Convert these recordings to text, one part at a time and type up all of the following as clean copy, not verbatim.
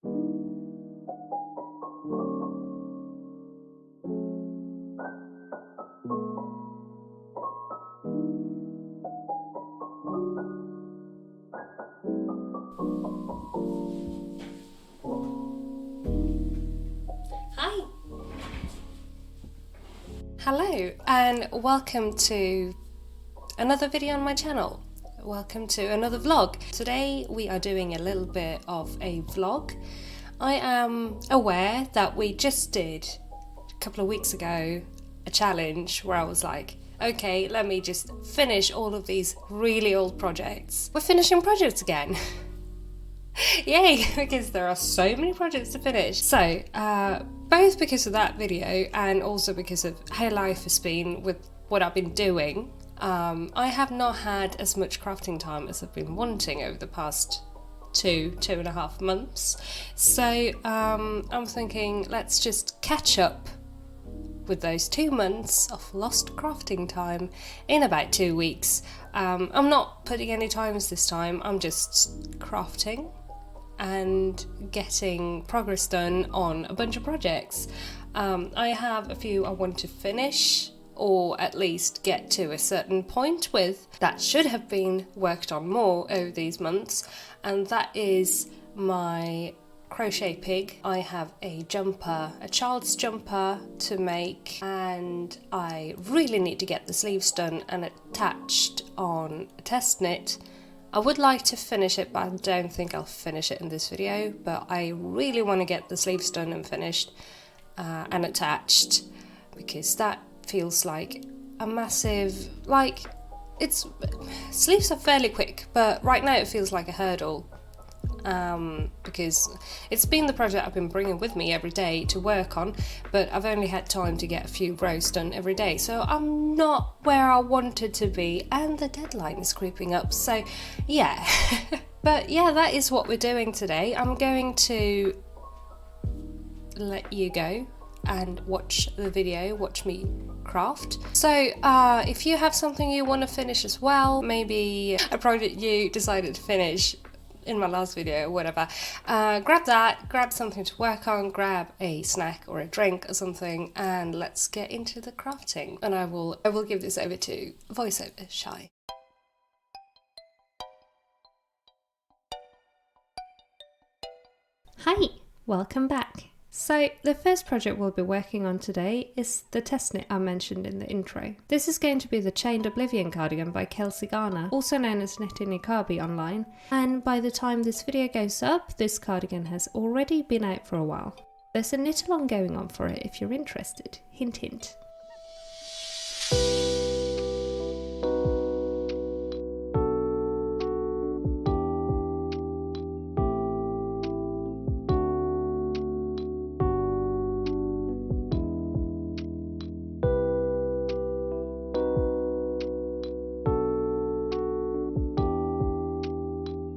Hi! Hello and welcome to another video on my channel. Welcome to another vlog. Today we are doing a little bit of a vlog. I am aware that we just did a couple of weeks ago a challenge where I was like, okay, let me just finish all of these really old projects. We're finishing projects again. Yay, because there are so many projects to finish. So, both because of that video and also because of how life has been with what I've been doing, I have not had as much crafting time as I've been wanting over the past 2.5 months. So, I'm thinking let's just catch up with those 2 months of lost crafting time in about 2 weeks. I'm not putting any timers this time, I'm just crafting and getting progress done on a bunch of projects. I have a few I want to finish or at least get to a certain point with that should have been worked on more over these months, and that is my crochet pig. I have a jumper, a child's jumper to make, and I really need to get the sleeves done and attached on a test knit. I would like to finish it, but I don't think I'll finish it in this video, but I really want to get the sleeves done and finished and attached, because that feels like a massive, sleeves are fairly quick, but right now it feels like a hurdle. Because it's been the project I've been bringing with me every day to work on, but I've only had time to get a few rows done every day, so I'm not where I wanted to be, and the deadline is creeping up, so yeah. But yeah, that is what we're doing today. I'm going to let you go and watch the video, watch me craft. So if you have something you want to finish as well, maybe a project you decided to finish in my last video or whatever, grab that, grab something to work on, grab a snack or a drink or something, and let's get into the crafting. And I will give this over to voiceover Shaiyeh. Hi, welcome back. So the first project we'll be working on today is the test knit I mentioned in the intro. This is going to be the chained Oblivion cardigan by Kelsey Garner, also known as Knitting Nikabi online, and by the time this video goes up, this cardigan has already been out for a while. There's a knit along going on for it if you're interested, hint hint.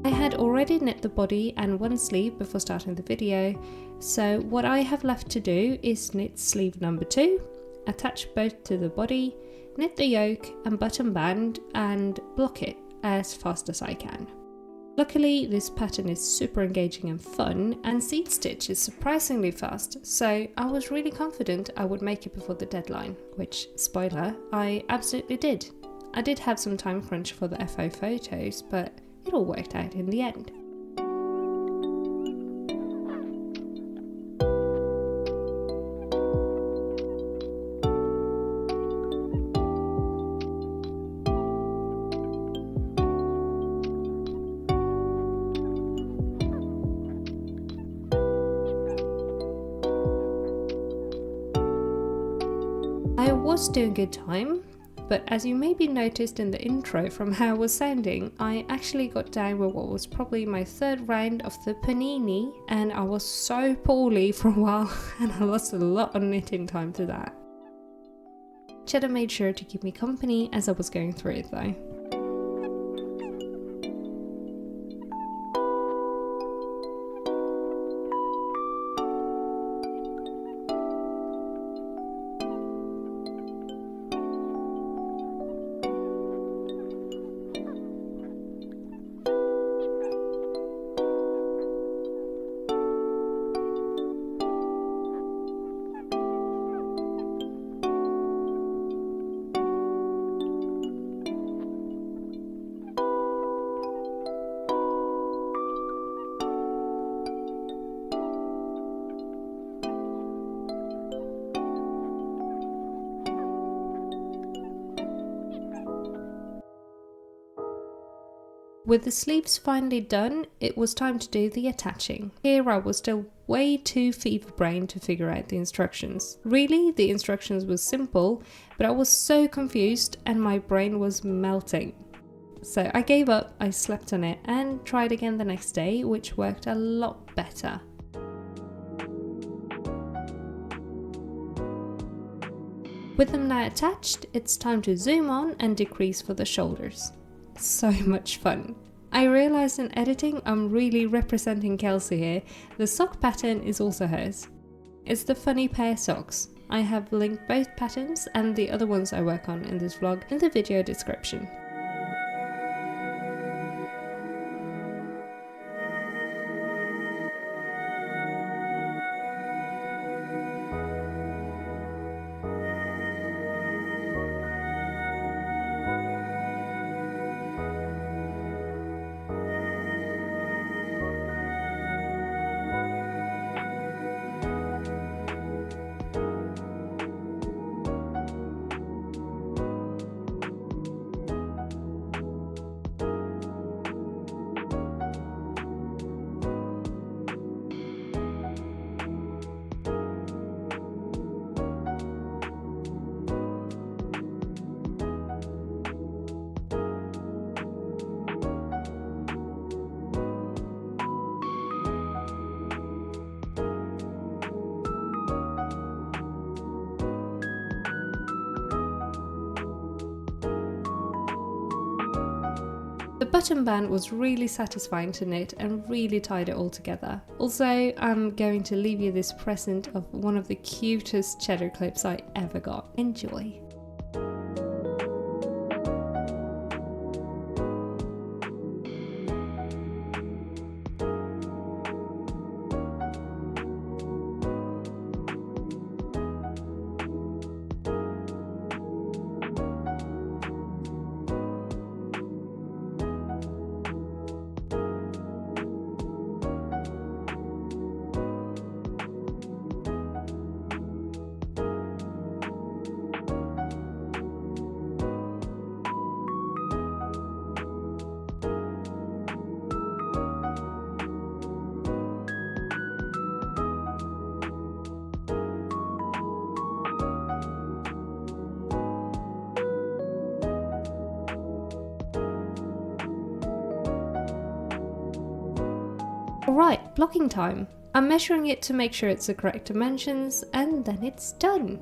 I had already knit the body and one sleeve before starting the video, so what I have left to do is knit sleeve number 2, attach both to the body, knit the yoke and button band, and block it as fast as I can. Luckily this pattern is super engaging and fun, and seed stitch is surprisingly fast, so I was really confident I would make it before the deadline, which, spoiler, I absolutely did. I did have some time crunch for the FO photos, but it all worked out in the end. I was doing good time, but as you maybe noticed in the intro from how I was sounding, I actually got down with what was probably my 3rd round of the panini, and I was so poorly for a while and I lost a lot of knitting time to that. Cheddar made sure to keep me company as I was going through it though. With the sleeves finally done, it was time to do the attaching. Here I was still way too fever-brained to figure out the instructions. Really, the instructions were simple, but I was so confused and my brain was melting. So I gave up, I slept on it and tried again the next day, which worked a lot better. With them now attached, it's time to zoom on and decrease for the shoulders. So much fun. I realised in editing I'm really representing Kelsey here. The sock pattern is also hers. It's the funny pair socks. I have linked both patterns and the other ones I work on in this vlog in the video description. The button band was really satisfying to knit and really tied it all together. Also, I'm going to leave you this present of one of the cutest cheddar clips I ever got. Enjoy! Alright, blocking time. I'm measuring it to make sure it's the correct dimensions and then it's done.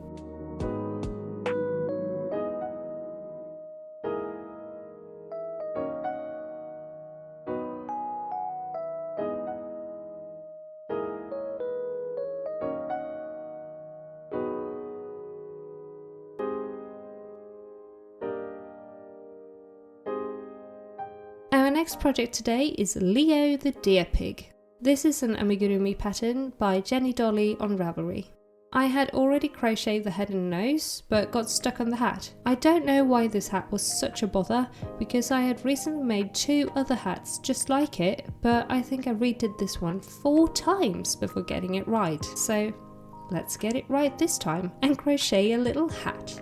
Our next project today is Leo the Deer Pig. This is an Amigurumi pattern by Jenny Dolly on Ravelry. I had already crocheted the head and nose, but got stuck on the hat. I don't know why this hat was such a bother, because I had recently made 2 other hats just like it, but I think I redid this one 4 times before getting it right. So let's get it right this time and crochet a little hat.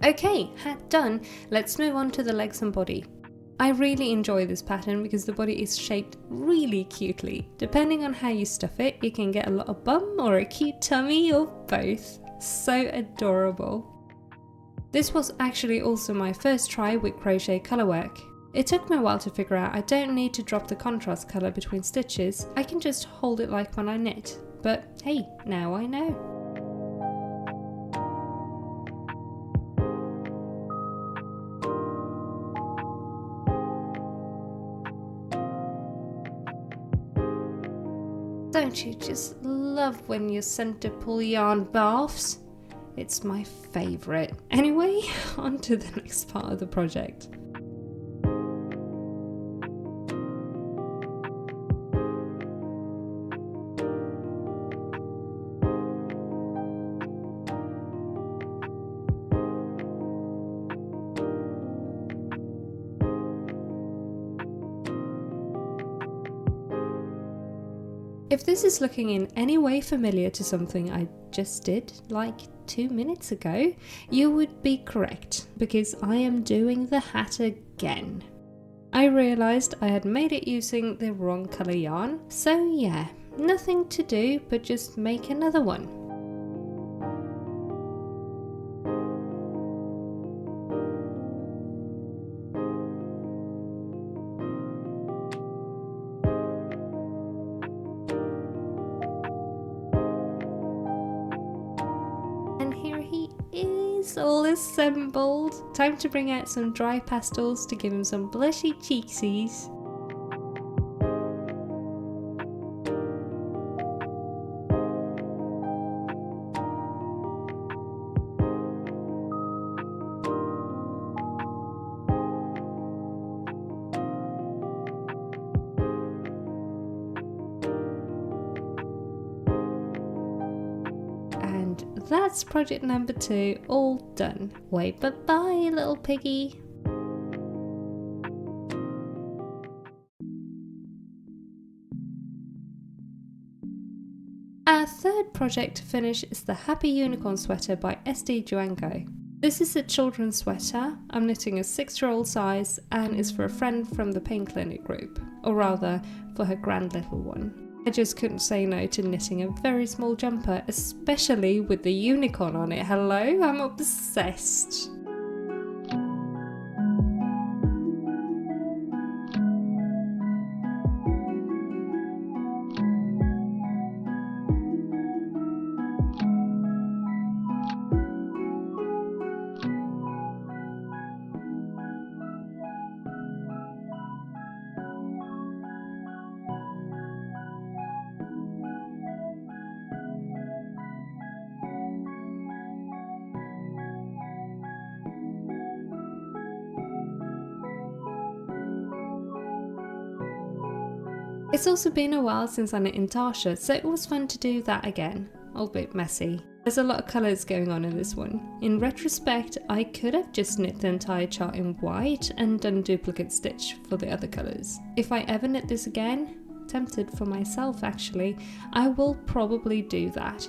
Okay, hat done. Let's move on to the legs and body. I really enjoy this pattern because the body is shaped really cutely. Depending on how you stuff it, you can get a lot of bum or a cute tummy or both. So adorable. This was actually also my first try with crochet colourwork. It took me a while to figure out I don't need to drop the contrast colour between stitches, I can just hold it like when I knit. But hey, now I know. Don't you just love when your centre pull yarn baths? It's my favourite. Anyway, on to the next part of the project. If this is looking in any way familiar to something I just did like 2 minutes ago, you would be correct, because I am doing the hat again. I realised I had made it using the wrong colour yarn, so yeah, nothing to do but just make another one. All assembled. Time to bring out some dry pastels to give him some blushy cheeksies. That's project number 2 all done. Wave bye-bye, little piggy. Our third project to finish is the Happy Unicorn sweater by SD Duango. This is a children's sweater. I'm knitting a 6-year-old size and is for a friend from the pain clinic group, or rather for her grand little one. I just couldn't say no to knitting a very small jumper, especially with the unicorn on it. Hello, I'm obsessed. It's also been a while since I knit in Tasha, so it was fun to do that again, albeit messy. There's a lot of colours going on in this one. In retrospect, I could have just knit the entire chart in white and done duplicate stitch for the other colours. If I ever knit this again, tempted for myself actually, I will probably do that.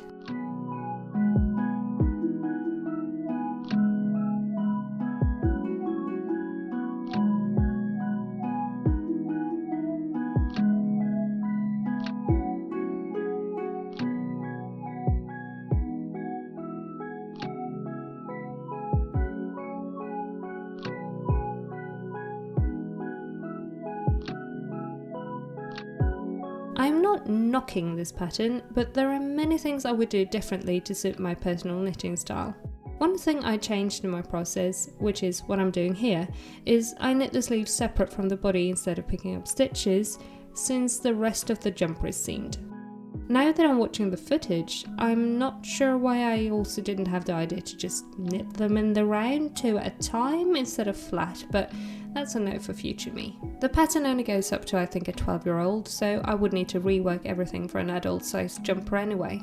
I'm not knocking this pattern, but there are many things I would do differently to suit my personal knitting style. One thing I changed in my process, which is what I'm doing here, is I knit the sleeves separate from the body instead of picking up stitches, since the rest of the jumper is seamed. Now that I'm watching the footage, I'm not sure why I also didn't have the idea to just knit them in the round 2 at a time instead of flat, but that's a note for future me. The pattern only goes up to I think a 12-year-old, so I would need to rework everything for an adult-sized jumper anyway.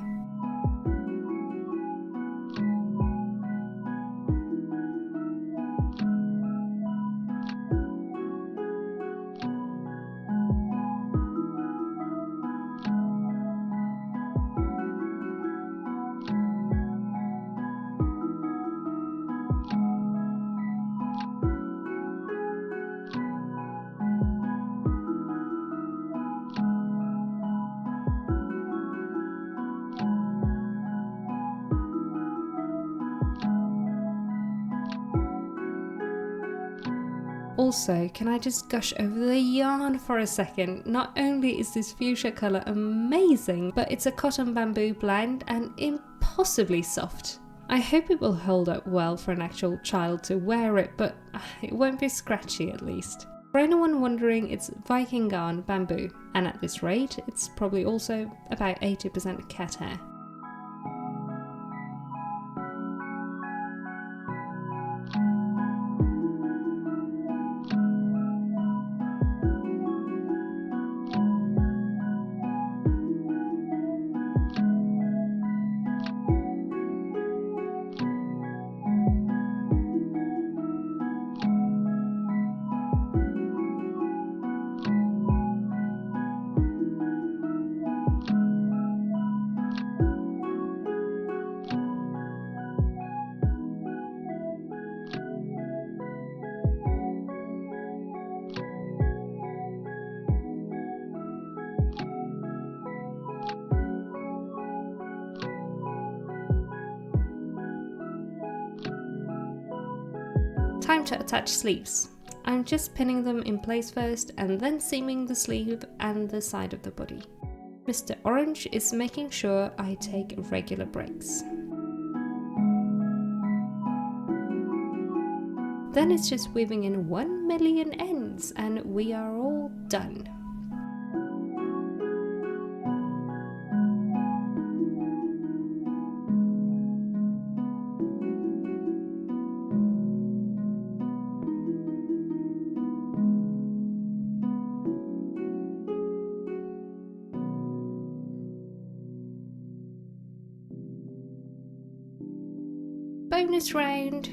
Also, can I just gush over the yarn for a second? Not only is this fuchsia colour amazing, but it's a cotton bamboo blend and impossibly soft. I hope it will hold up well for an actual child to wear it, but it won't be scratchy at least. For anyone wondering, it's Viking yarn bamboo, and at this rate, it's probably also about 80% cat hair. Time to attach sleeves. I'm just pinning them in place first and then seaming the sleeve and the side of the body. Mr. Orange is making sure I take regular breaks. Then it's just weaving in 1 million ends and we are all done. Bonus round!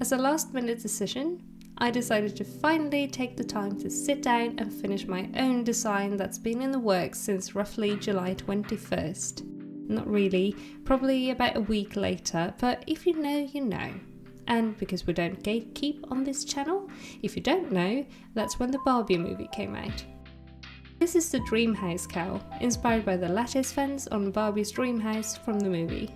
As a last minute decision, I decided to finally take the time to sit down and finish my own design that's been in the works since roughly July 21st. Not really, probably about a week later, but if you know, you know. And because we don't gatekeep on this channel, if you don't know, that's when the Barbie movie came out. This is the Dreamhouse Cowl, inspired by the lattice fence on Barbie's dream house from the movie.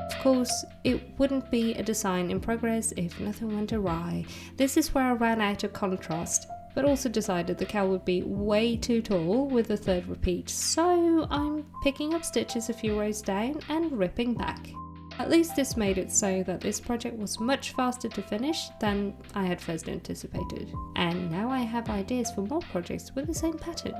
Of course, it wouldn't be a design in progress if nothing went awry. This is where I ran out of contrast, but also decided the cowl would be way too tall with the third repeat, so I'm picking up stitches a few rows down and ripping back. At least this made it so that this project was much faster to finish than I had first anticipated, and now I have ideas for more projects with the same pattern.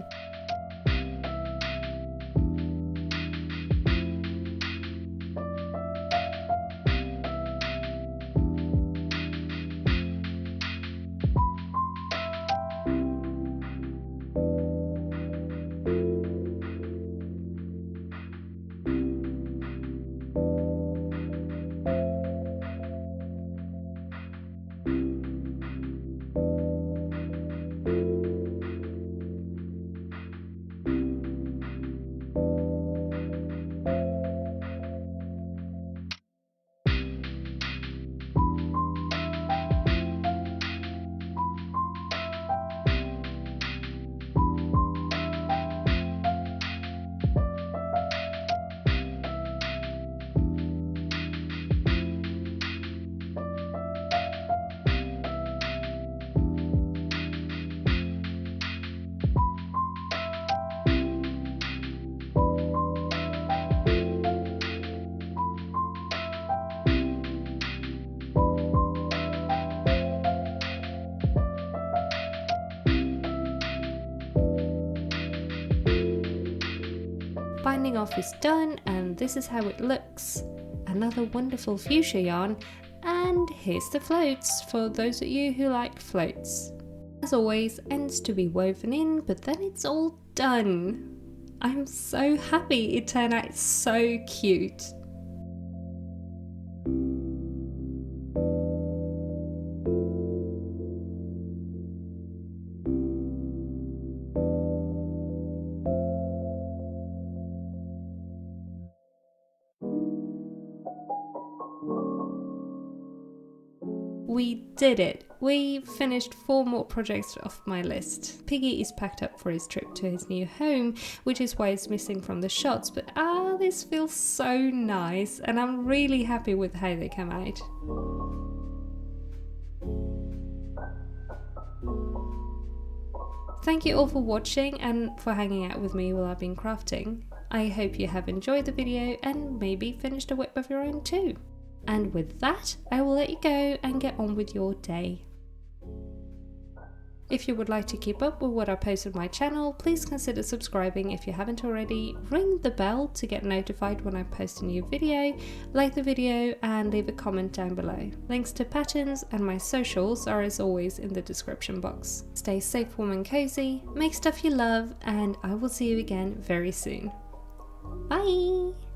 Binding off is done and this is how it looks. Another wonderful fuchsia yarn, and here's the floats for those of you who like floats. As always, ends to be woven in, but then it's all done. I'm so happy it turned out so cute. We did it! We finished 4 more projects off my list. Piggy is packed up for his trip to his new home, which is why it's missing from the shots, but now this feels so nice and I'm really happy with how they come out. Thank you all for watching and for hanging out with me while I've been crafting. I hope you have enjoyed the video and maybe finished a whip of your own too. And with that, I will let you go and get on with your day. If you would like to keep up with what I post on my channel, please consider subscribing if you haven't already, ring the bell to get notified when I post a new video, like the video and leave a comment down below. Links to patterns and my socials are as always in the description box. Stay safe, warm and cozy, make stuff you love, and I will see you again very soon. Bye!